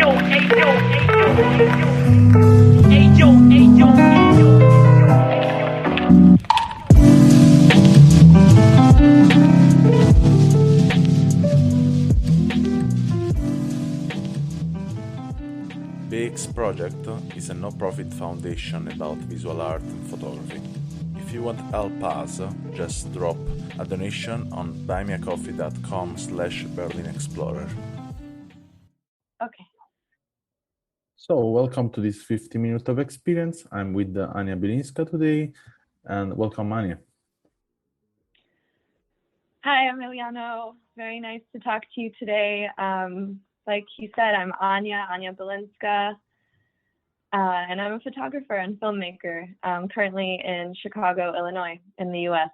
BEEX project is a no-profit foundation about visual art and photography. If you want to help us, just drop a donation on buymeacoffee.com/BerlinExplorer. Okay. So welcome to this 50 minutes of experience. I'm with Ania Bilinska today, and welcome, Ania. Hi, Emiliano. Very nice to talk to you today. Like you said, I'm Ania Bilinska, and I'm a photographer and filmmaker. I'm currently in Chicago, Illinois, in the U.S.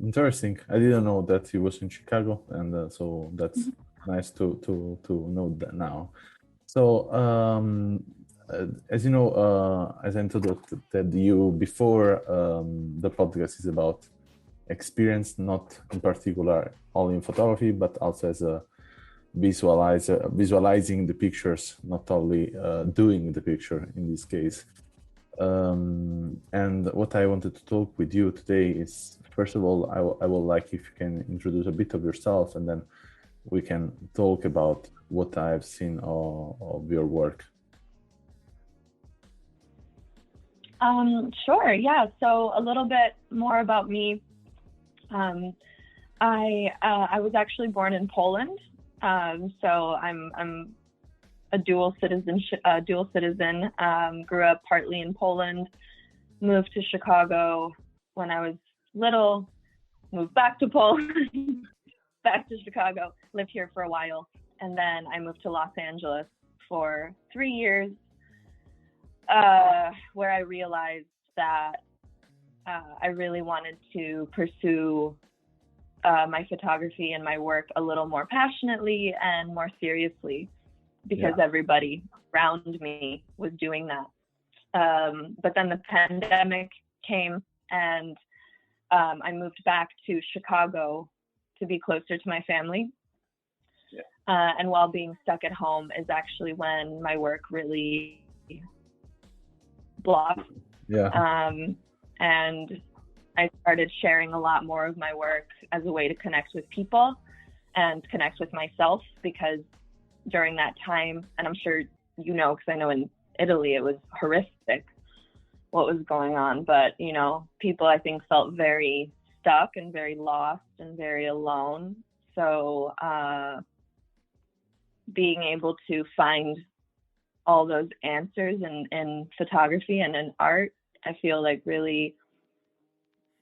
Interesting. I didn't know that you was in Chicago, and so that's nice to know that now. So, as you know, as I introduced you before, the podcast is about experience, not in particular only in photography, but also as a visualizing the pictures, not only doing the picture in this case. And what I wanted to talk with you today is, first of all, I would like if you can introduce a bit of yourself, and then we can talk about what I've seen of your work. Sure, yeah. So a little bit more about me. I was actually born in Poland. So I'm a dual citizen. Grew up partly in Poland, moved to Chicago when I was little, moved back to Poland, back to Chicago, lived here for a while, and then I moved to Los Angeles for 3 years, where I realized that I really wanted to pursue my photography and my work a little more passionately and more seriously, because everybody around me was doing that. But then the pandemic came, and I moved back to Chicago to be closer to my family. And while being stuck at home is actually when my work really blossomed. And I started sharing a lot more of my work as a way to connect with people and connect with myself, because during that time, and I'm sure you know, because I know in Italy it was horrific what was going on, but you know, people I think felt very stuck and very lost and very alone. So being able to find all those answers in photography and in art, I feel like really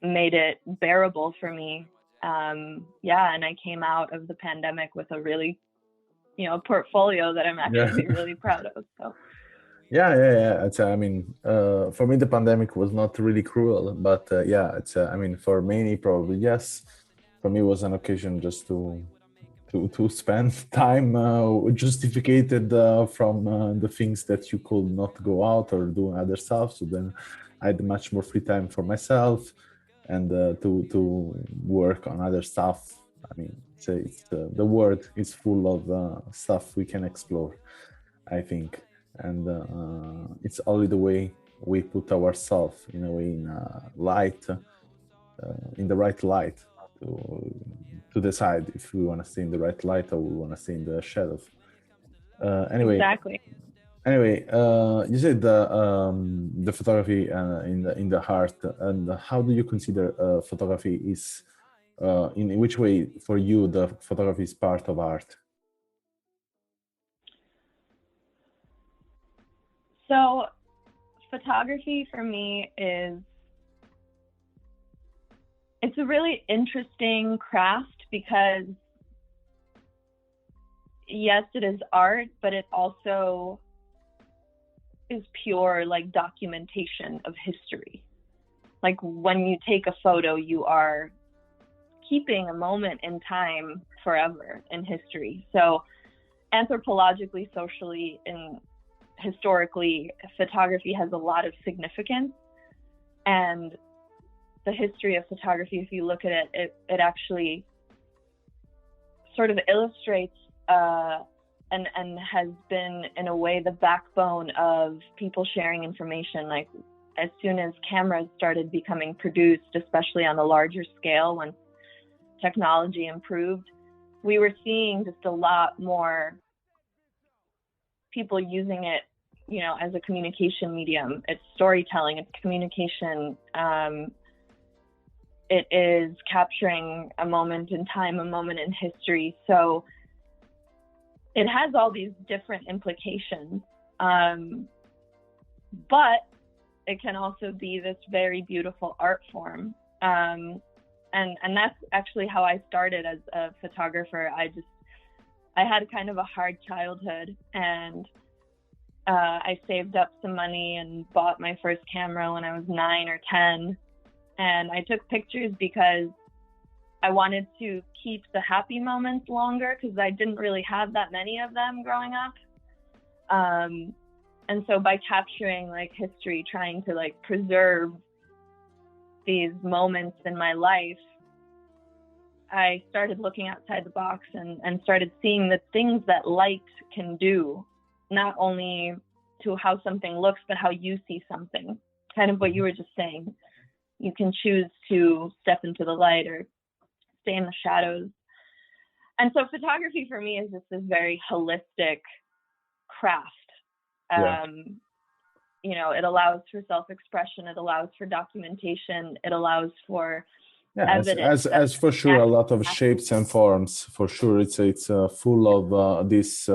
made it bearable for me. And I came out of the pandemic with a really, portfolio that I'm actually really proud of. So. It's, I mean, for me, the pandemic was not really cruel, but it's, I mean, for many probably, yes. For me, it was an occasion just to spend time justified from the things that you could not go out or do other stuff. So then I had much more free time for myself and to work on other stuff. I mean, the world is full of stuff we can explore, I think. And it's only the way we put ourselves in a way in light, in the right light, to decide if we want to stay in the right light or we want to stay in the shadows. Exactly. Anyway, you said the photography in the heart, and how do you consider photography is? In which way for you the photography is part of art? So photography for me it's a really interesting craft, because yes, it is art, but it also is pure like documentation of history. Like when you take a photo, you are keeping a moment in time forever in history. So anthropologically, socially, and historically, photography has a lot of significance. And the history of photography, if you look at it, it actually sort of illustrates and has been in a way the backbone of people sharing information. Like as soon as cameras started becoming produced, especially on a larger scale, when technology improved, we were seeing just a lot more people using it, you know, as a communication medium. It's storytelling, it's communication. It is capturing a moment in time, a moment in history. So it has all these different implications. But it can also be this very beautiful art form. And that's actually how I started as a photographer. I had kind of a hard childhood, and I saved up some money and bought my first camera when I was 9 or 10. And I took pictures because I wanted to keep the happy moments longer, because I didn't really have that many of them growing up. And so by capturing like history, trying to like preserve these moments in my life, I started looking outside the box and started seeing the things that light can do, not only to how something looks, but how you see something. Kind of what you were just saying. You can choose to step into the light or stay in the shadows. And so photography for me is just this very holistic craft. You know, it allows for self-expression, it allows for documentation, it allows for evidence. As for sure, a lot of shapes and forms. For sure, it's full of this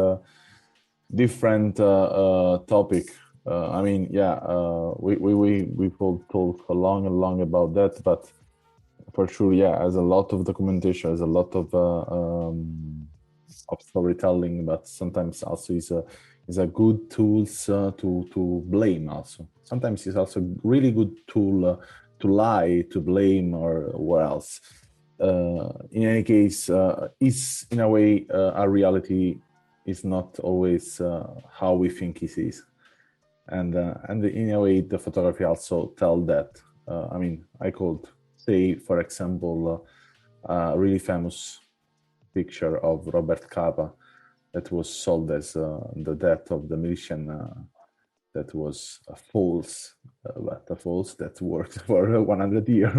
different topic. I mean, we will talk long and long about that, but for sure, as a lot of documentation, as a lot of storytelling, but sometimes also is a good tools to blame. Also, sometimes it's also really good tool to lie, to blame, or what else. In any case, is in a way our reality is not always how we think it is. And in a way, the photography also tell that. I mean, I could say, for example, a really famous picture of Robert Capa that was sold as the death of the militian. That was a false, but a false that worked for 100 years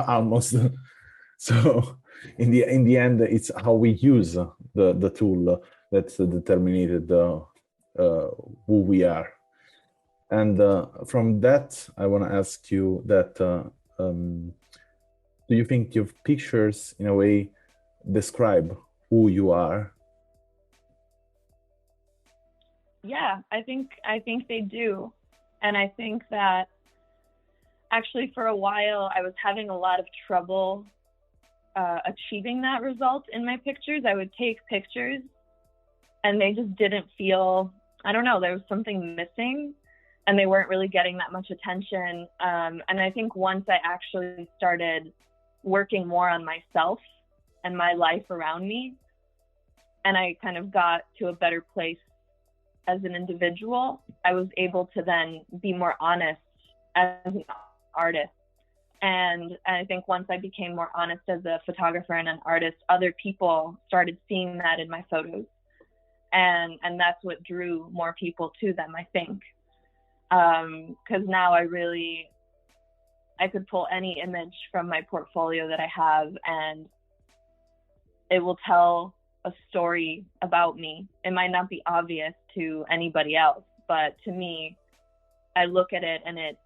almost. So in the end, it's how we use the tool that's determined who we are. And from that, I want to ask you that, do you think your pictures, in a way, describe who you are? Yeah, I think they do. And I think that actually for a while, I was having a lot of trouble achieving that result in my pictures. I would take pictures and they just didn't feel, I don't know, there was something missing. And they weren't really getting that much attention. And I think once I actually started working more on myself and my life around me, and I kind of got to a better place as an individual, I was able to then be more honest as an artist. And I think once I became more honest as a photographer and an artist, other people started seeing that in my photos. And that's what drew more people to them, I think. Because now I could pull any image from my portfolio that I have and it will tell a story about me. It might not be obvious to anybody else, but to me, I look at it and it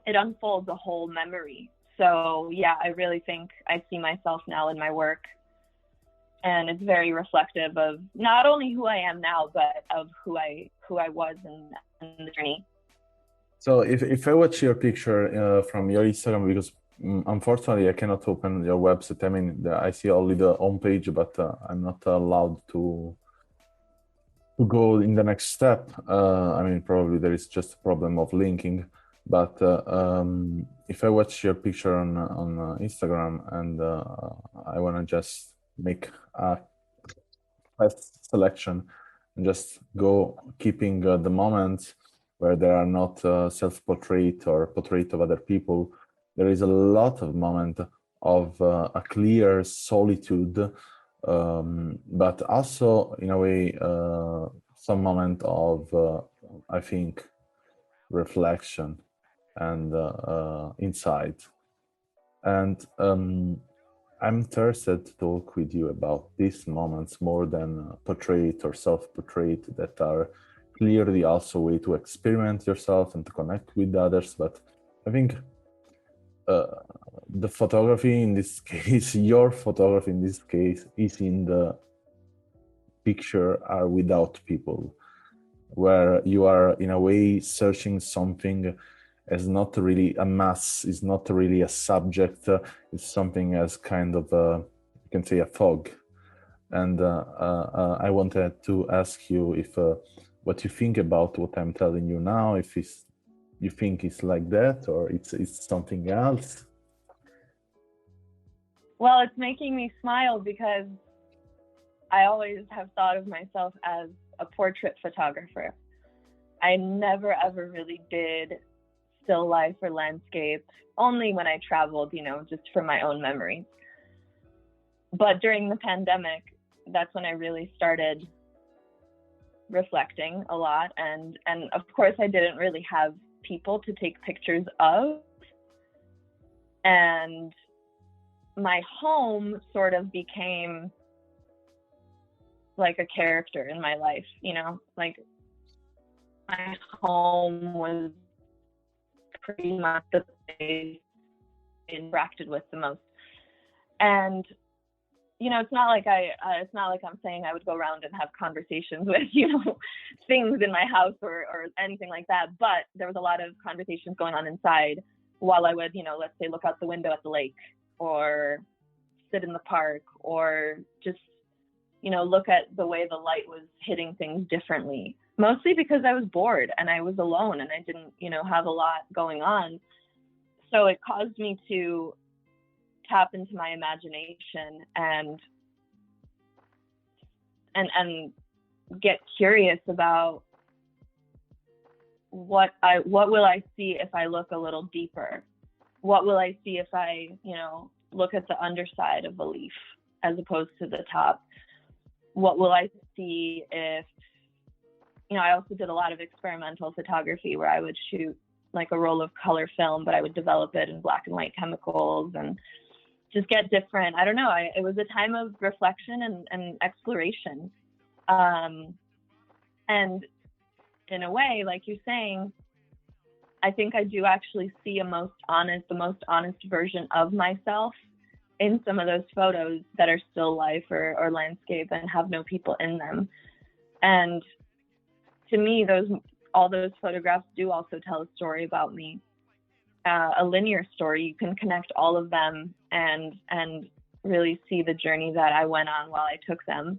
unfolds a whole memory. So yeah, I really think I see myself now in my work, and it's very reflective of not only who I am now, but of who I was in the journey. So if I watch your picture from your Instagram, because unfortunately I cannot open your website. I mean, I see only the home page, but I'm not allowed to go in the next step. I mean, probably there is just a problem of linking. But if I watch your picture on Instagram and I want to just make a fast selection and just go keeping the moments where there are not self-portrait or portrait of other people, there is a lot of moment of a clear solitude but also in a way some moment of I think reflection and insight. And I'm interested to talk with you about these moments more than portrait or self-portrait that are clearly also a way to experiment yourself and to connect with others. But I think the photography in this case, your photography in this case, is in the picture are without people, where you are in a way searching something as not really a mass, is not really a subject, it's something as kind of you can say a fog. And I wanted to ask you if what you think about what I'm telling you now, if it's, you think it's like that or it's something else. Well, it's making me smile because I always have thought of myself as a portrait photographer. I never ever really did still life or landscape, only when I traveled, you know, just for my own memory. But during the pandemic, that's when I really started reflecting a lot. And of course, I didn't really have people to take pictures of. And my home sort of became like a character in my life, you know, like my home was pretty much the place I interacted with the most. And you know, it's not like I'm saying I would go around and have conversations with, you know, things in my house or anything like that. But there was a lot of conversations going on inside while I would, you know, let's say look out the window at the lake or sit in the park or just, you know, look at the way the light was hitting things differently, mostly because I was bored and I was alone and I didn't, you know, have a lot going on. So it caused me to tap into my imagination and get curious about what will I see if I look a little deeper? What will I see if I, you know, look at the underside of a leaf as opposed to the top? What will I see if, you know, I also did a lot of experimental photography where I would shoot like a roll of color film, but I would develop it in black and white chemicals and just get different. I don't know. It was a time of reflection and exploration. And in a way, like you're saying, I think I do actually see the most honest version of myself in some of those photos that are still life or landscape and have no people in them. And to me, all those photographs do also tell a story about me. A linear story. You can connect all of them and really see the journey that I went on while I took them.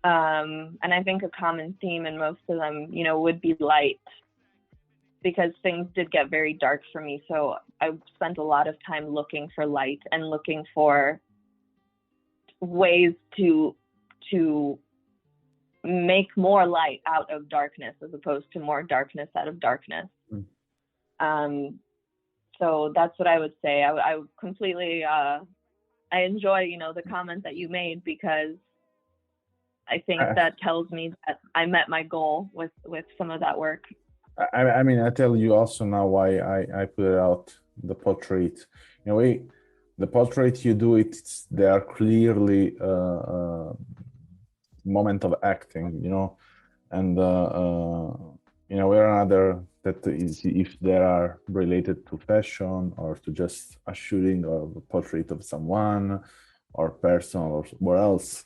And I think a common theme in most of them, you know, would be light, because things did get very dark for me. So I spent a lot of time looking for light and looking for ways to make more light out of darkness as opposed to more darkness out of darkness. So that's what I would say. I completely, I enjoy, you know, the comment that you made, because I think that tells me that I met my goal with some of that work. I mean, I tell you also now why I put out the portrait. In a way, the portrait you do they are clearly moment of acting, you know, and in a way or another, that is, if they are related to fashion or to just a shooting or a portrait of someone or person or where else,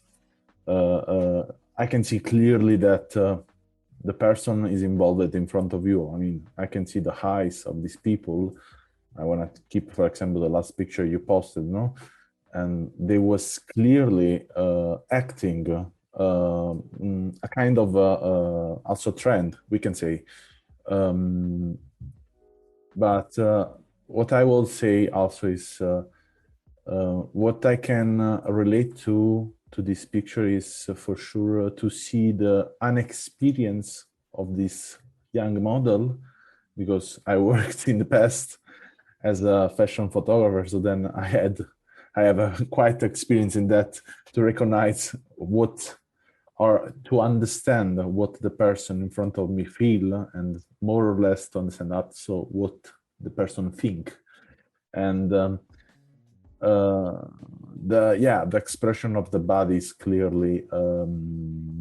I can see clearly that the person is involved in front of you. I mean, I can see the eyes of these people. I want to keep, for example, the last picture you posted, no? And they was clearly acting a kind of also trend, we can say. But what I will say also is what I can relate to this picture is for sure to see the inexperience of this young model, because I worked in the past as a fashion photographer, so then I had I have a quite experience in that, to recognize what, or to understand what the person in front of me feel, and more or less to understand also what the person think. And the expression of the body is clearly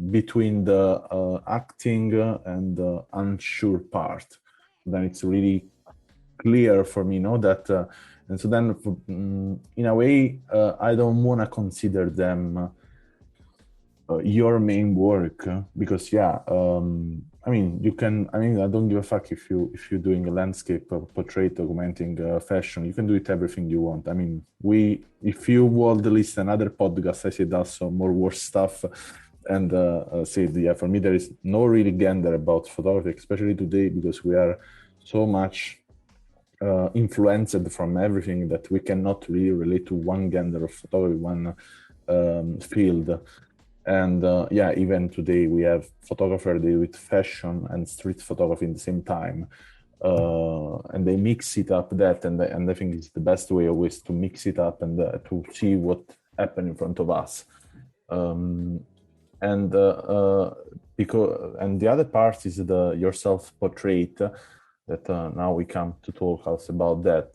between the acting and the unsure part. Then it's really clear for me, that and so then in a way I don't want to consider them your main work, because I don't give a fuck if you're doing a landscape, portrait, documenting fashion. You can do it everything you want. I mean, if you would list another podcast, I said also more worse stuff, and said for me there is no really gender about photography, especially today, because we are so much influenced from everything that we cannot really relate to one gender of photography, one field. And even today we have photographers deal with fashion and street photography in the same time, and they mix it up. And I think it's the best way always to mix it up and to see what happened in front of us. And the other part is your self-portrait. That now we come to talk also about that.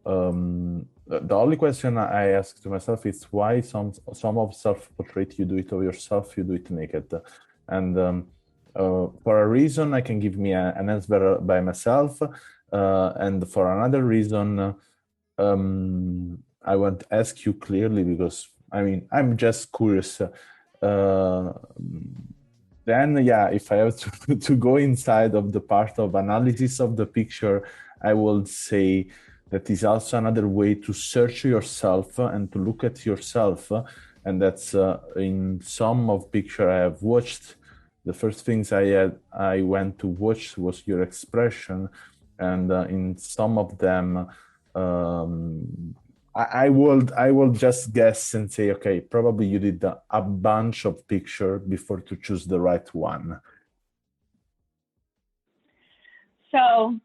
The only question I ask to myself is why some of self-portrait you do it of yourself, you do it naked, and for a reason I can give me an answer by myself, and for another reason I want to ask you clearly, because I'm just curious. Then if I have to go inside of the part of analysis of the picture, I will say that is also another way to search yourself and to look at yourself. And that's in some of picture I have watched, the first things I went to watch was your expression. And in some of them, I will just guess and say, okay, probably you did a bunch of picture before to choose the right one. So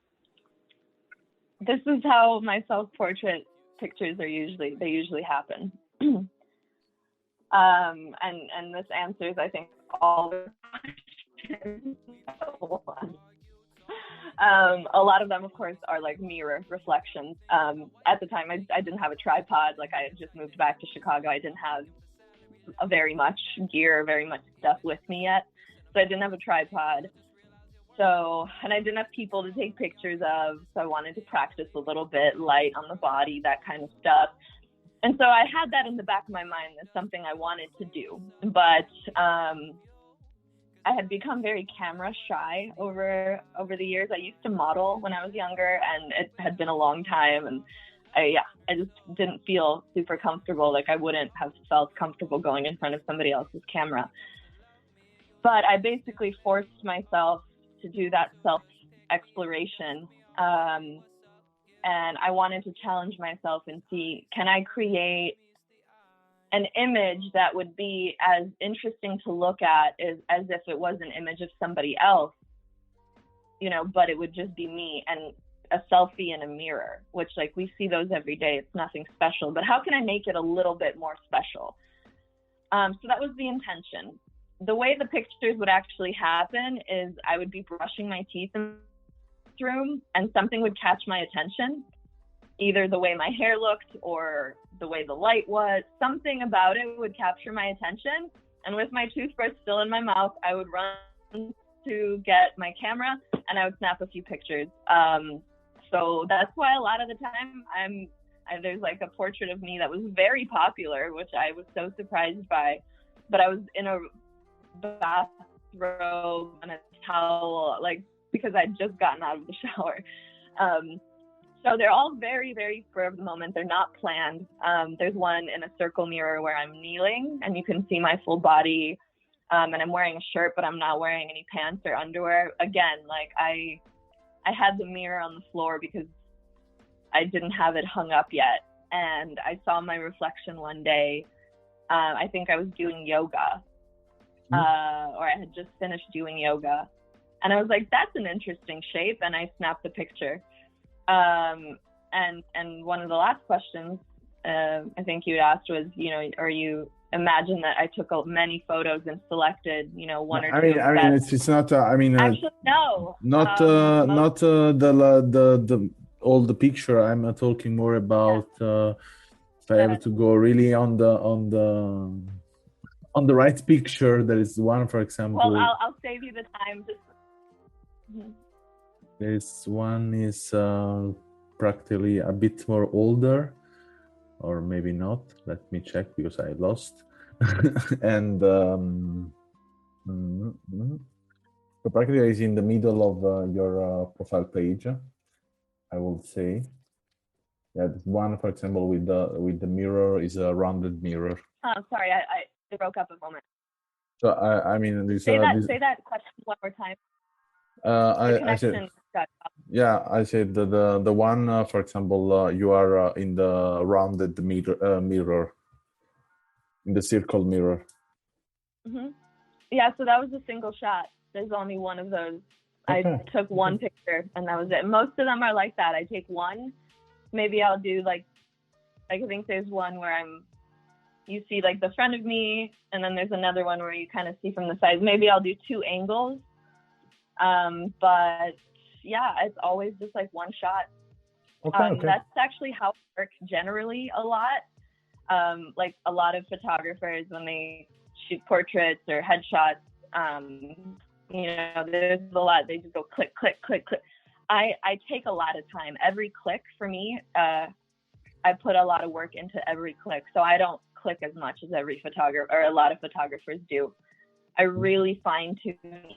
this is how my self-portrait pictures usually happen. And this answers, I think, all the questions. A lot of them, of course, are like mirror reflections. At the time, I didn't have a tripod. Like, I had just moved back to Chicago. I didn't have very much gear, very much stuff with me yet. So I didn't have a tripod. And I didn't have people to take pictures of. So I wanted to practice a little bit, light on the body, that kind of stuff. And so I had that in the back of my mind as something I wanted to do. But I had become very camera shy over the years. I used to model when I was younger, and it had been a long time, and I just didn't feel super comfortable. Like, I wouldn't have felt comfortable going in front of somebody else's camera. But I basically forced myself to do that self-exploration, and I wanted to challenge myself and see, can I create an image that would be as interesting to look at as if it was an image of somebody else, but it would just be me and a selfie in a mirror, which, like, we see those every day. It's nothing special, but how can I make it a little bit more special? So that was the intention. The way the pictures would actually happen is I would be brushing my teeth in this room, and something would catch my attention. Either the way my hair looked or the way the light was, something about it would capture my attention. And with my toothbrush still in my mouth, I would run to get my camera and I would snap a few pictures. So that's why a lot of the time there's like a portrait of me that was very popular, which I was so surprised by. But I was in a bathrobe and a towel, like, because I'd just gotten out of the shower. So they're all very, very spur of the moment. They're not planned. There's one in a circle mirror where I'm kneeling and you can see my full body. And I'm wearing a shirt, but I'm not wearing any pants or underwear. Again, like, I had the mirror on the floor because I didn't have it hung up yet. And I saw my reflection one day. I think I was doing yoga, or I had just finished doing yoga. And I was like, that's an interesting shape. And I snapped the picture. And one of the last questions I think you asked was, or you imagine that I took many photos and selected, one or two. I mean, it's not. Actually, no. Not the all the picture. I'm talking more about if I have to go really on the right picture. There is one, for example. Well, I'll save you the time. This one is practically a bit more older, or maybe not. Let me check because I lost. And so practically is in the middle of your profile page, I would say. Yeah, this one, for example, with the mirror is a rounded mirror. Oh, sorry, I broke up a moment. So I mean, say that question one more time. I said, yeah, I said the one, for example, you are in the rounded mirror, in the circle mirror. Mm-hmm. Yeah, so that was a single shot. There's only one of those. Okay. I took one picture and that was it. Most of them are like that. I take one. Maybe I'll do I think there's one where you see like the front of me, and then there's another one where you kind of see from the side. Maybe I'll do two angles. But yeah, it's always just like one shot. Okay. That's actually how it works generally a lot. Like a lot of photographers, when they shoot portraits or headshots, there's a lot, they just go click, click, click, click. I take a lot of time. Every click for me, I put a lot of work into every click. So I don't click as much as every photographer, or a lot of photographers do. I really fine tune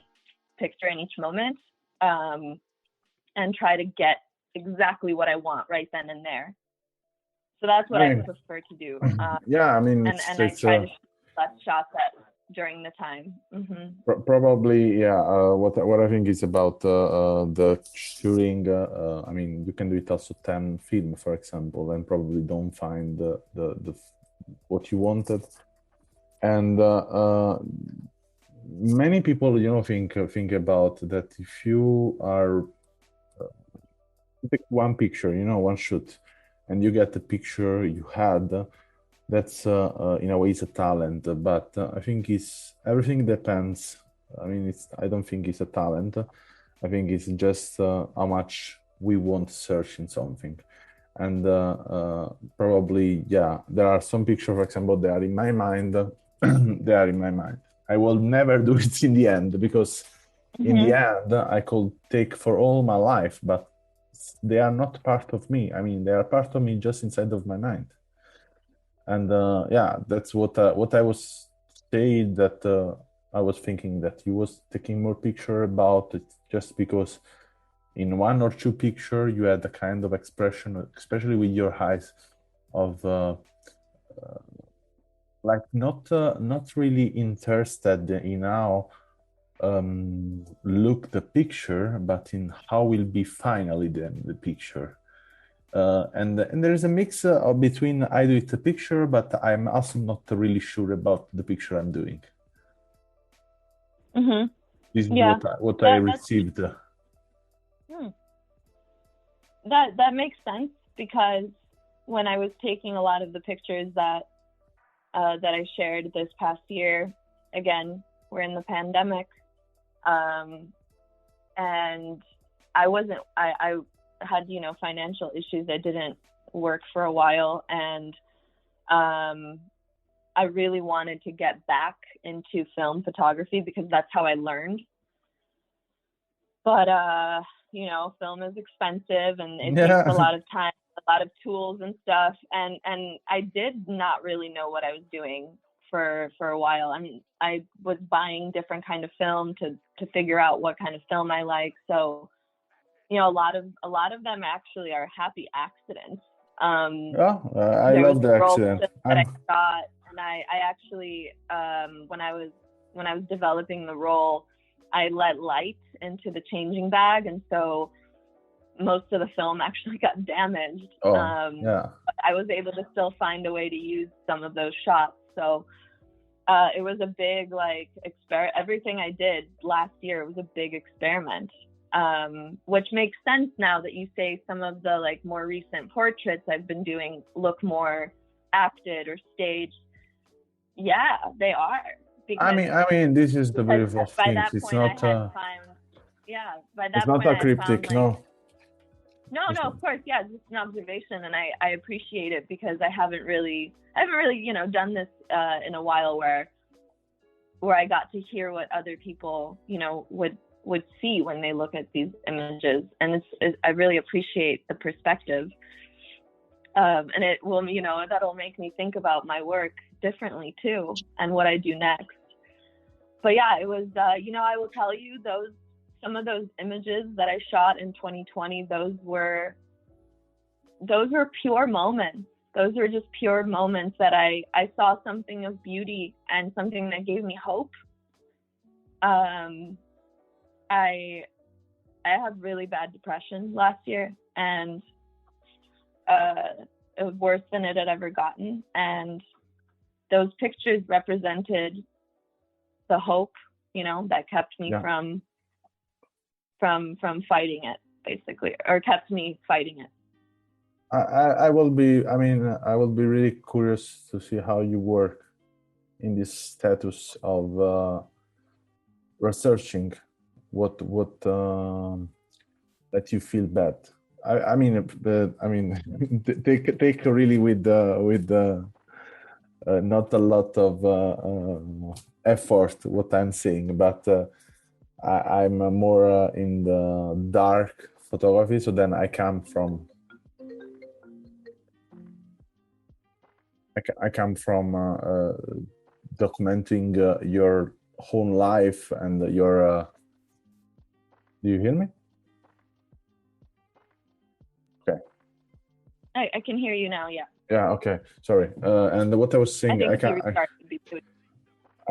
picture in each moment, and try to get exactly what I want right then and there. So that's what I prefer to do. Yeah, I mean, and I try to shoot less shots during the time. Mm-hmm. Probably, yeah. What I think is about the shooting. I mean, you can do it also 10 film, for example, and probably don't find the what you wanted. And many people, think about that. If you are take one picture, one shoot, and you get the picture you had. That's in a way it's a talent, but I think everything depends. I mean, I don't think it's a talent. I think it's just how much we want to search in something. And probably, yeah, there are some pictures, for example, they are in my mind. They are in my mind. I will never do it in the end, because in the end, I could take for all my life, but they are not part of me. I mean, they are part of me just inside of my mind. And yeah, that's what I was saying, that I was thinking that he was taking more picture about it just because in one or two picture you had a kind of expression, especially with your eyes, of like not really interested in how look the picture, but in how will be finally then the picture. And there is a mix between I do it a picture, but I'm also not really sure about the picture I'm doing. Mm-hmm. This is what I received. That makes sense, because when I was taking a lot of the pictures that I shared this past year, again, we're in the pandemic, and I had, financial issues. I didn't work for a while, and I really wanted to get back into film photography because that's how I learned. But, film is expensive, and it takes a lot of time, a lot of tools and stuff. And I did not really know what I was doing for a while. I mean, I was buying different kind of film to figure out what kind of film I like. So, a lot of them actually are happy accidents. I love the accident. That I got, and I actually, when I was developing the roll, I let light into the changing bag, and so most of the film actually got damaged. But I was able to still find a way to use some of those shots. So it was a big everything I did last year was a big experiment. Which makes sense now that you say some of the more recent portraits I've been doing look more acted or staged. Yeah, they are. I mean, this is the Because beauty of by things. that It's point I not. had found, yeah, by It's that not point a I had found cryptic, like, no. no, of course, yeah, it's just an observation, and I appreciate it because I haven't really, done this in a while where I got to hear what other people, would see when they look at these images, and I really appreciate the perspective, and it will, that'll make me think about my work differently too, and what I do next. But yeah, it was, I will tell you, some of those images that I shot in 2020, those were pure moments. Those were just pure moments that I saw something of beauty and something that gave me hope. I had really bad depression last year, and it was worse than it had ever gotten. And those pictures represented the hope, that kept me from fighting it, basically, or kept me fighting it. I will be really curious to see how you work in this status of researching what that you feel bad. Take really with not a lot of effort what I'm saying, but I'm more in the dark photography. So then I come from documenting your own life and your. Do you hear me? Okay. I can hear you now. Yeah. Yeah. Okay. Sorry. And what I was saying, I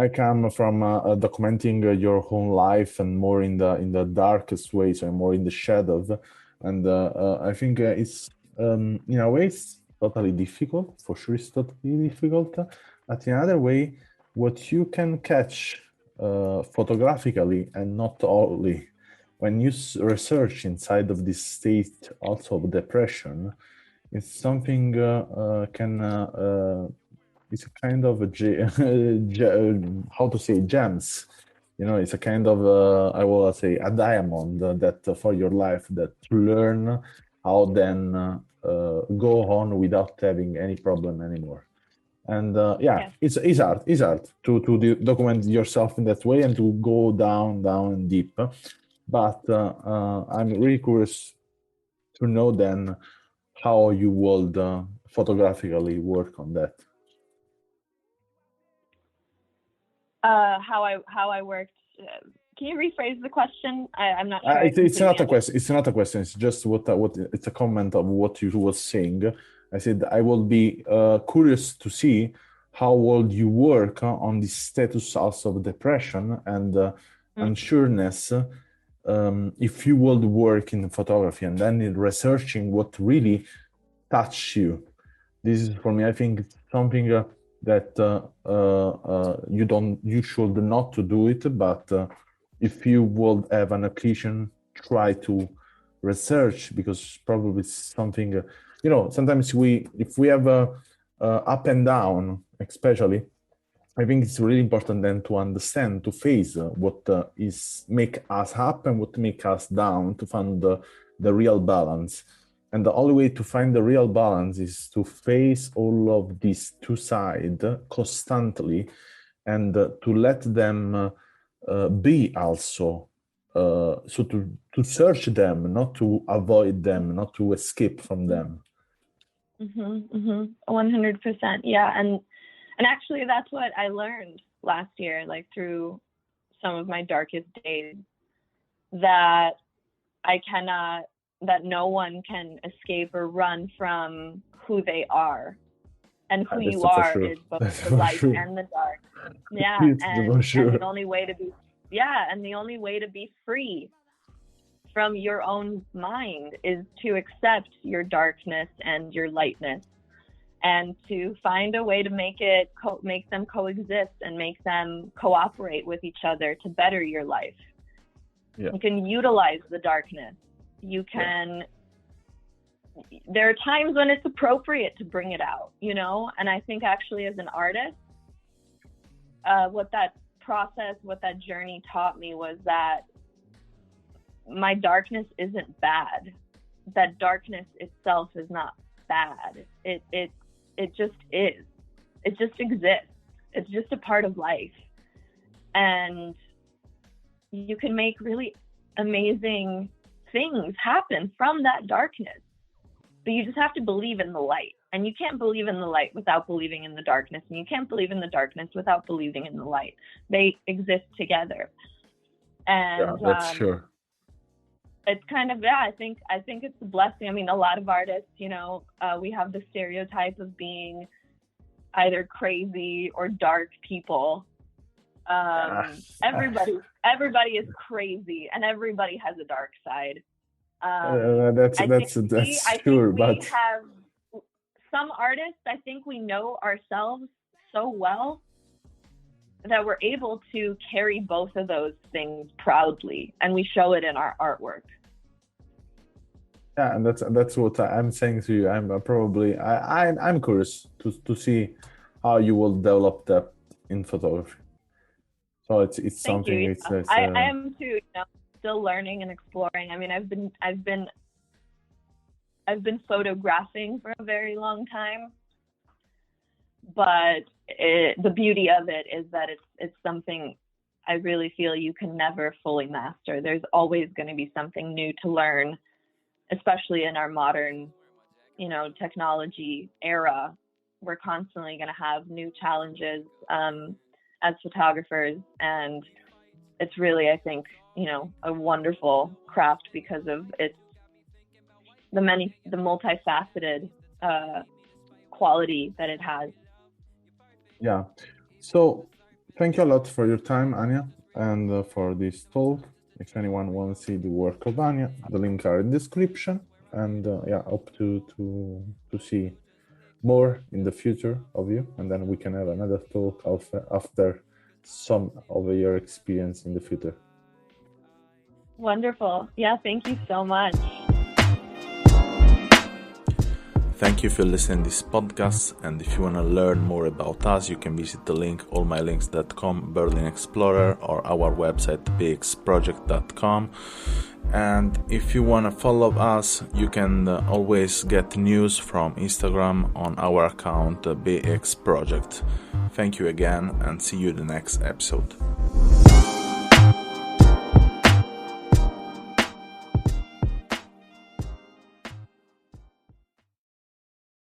come from documenting your own life and more in the darkest ways, and more in the shadows. And I think it's in a way it's totally difficult. For sure, it's totally difficult. But in another way, what you can catch photographically, and not only when you research inside of this state also of depression, it's something it's a kind of how to say gems. It's a kind of I will say a diamond that for your life, that to learn how then go on without having any problem anymore. And it's hard to document yourself in that way and to go down deep. But I'm really curious to know then how you would photographically work on that. How I worked. Can you rephrase the question? I'm not sure. It's not a question. It's not a question. It's just what it's a comment of what you were saying. I said I will be curious to see how would you work on the status also of depression and unsureness. If you would work in photography and then in researching what really touched you. This is for me, I think, something that you should not to do it, but if you would have an occasion, try to research, because probably something, sometimes if we have a up and down, especially, I think it's really important then to understand, to face what is make us up and what make us down, to find the real balance. And the only way to find the real balance is to face all of these two sides constantly, and to let them be also. So to search them, not to avoid them, not to escape from them. 100%. Yeah, and actually that's what I learned last year, like through some of my darkest days, that that no one can escape or run from who they are, and who you are is both the light and the dark. Yeah, and the only way to be free from your own mind is to accept your darkness and your lightness, and to find a way to make them coexist and make them cooperate with each other to better your life. Yeah. You can utilize the darkness. You can there are times when it's appropriate to bring it out, you know? And I think actually as an artist, what that journey taught me was that my darkness isn't bad. That darkness itself is not bad. It just is. It just exists. It's just a part of life. And you can make really amazing things happen from that darkness. But you just have to believe in the light. And you can't believe in the light without believing in the darkness. And you can't believe in the darkness without believing in the light. They exist together. And yeah, that's sure. It's kind of, I think it's a blessing. I mean, a lot of artists, you know, we have the stereotype of being either crazy or dark people. Everybody is crazy, and everybody has a dark side. That's true. But have some artists, I think we know ourselves so well that we're able to carry both of those things proudly, and we show it in our artwork. Yeah, and that's what I'm saying to you. I'm curious to see how you will develop that in photography. So it's Thank something. You. I am too. You know, still learning and exploring. I mean, I've been photographing for a very long time, but the beauty of it is that it's something I really feel you can never fully master. There's always going to be something new to learn, especially in our modern, you know, technology era. We're constantly going to have new challenges as photographers, and it's really, I think, you know, a wonderful craft because of the multifaceted quality that it has. Yeah. So thank you a lot for your time, Ania, and for this talk. If anyone wants to see the work of Ania, the links are in the description. And hope to see more in the future of you, and then we can have another talk after some of your experience in the future. Wonderful. Yeah, thank you so much. Thank you for listening to this podcast, and if you want to learn more about us, you can visit the link allmylinks.com, Berlin Explorer, or our website beexproject.com. And if you want to follow us, you can always get news from Instagram on our account BEEX Project. Thank you again, and see you in the next episode.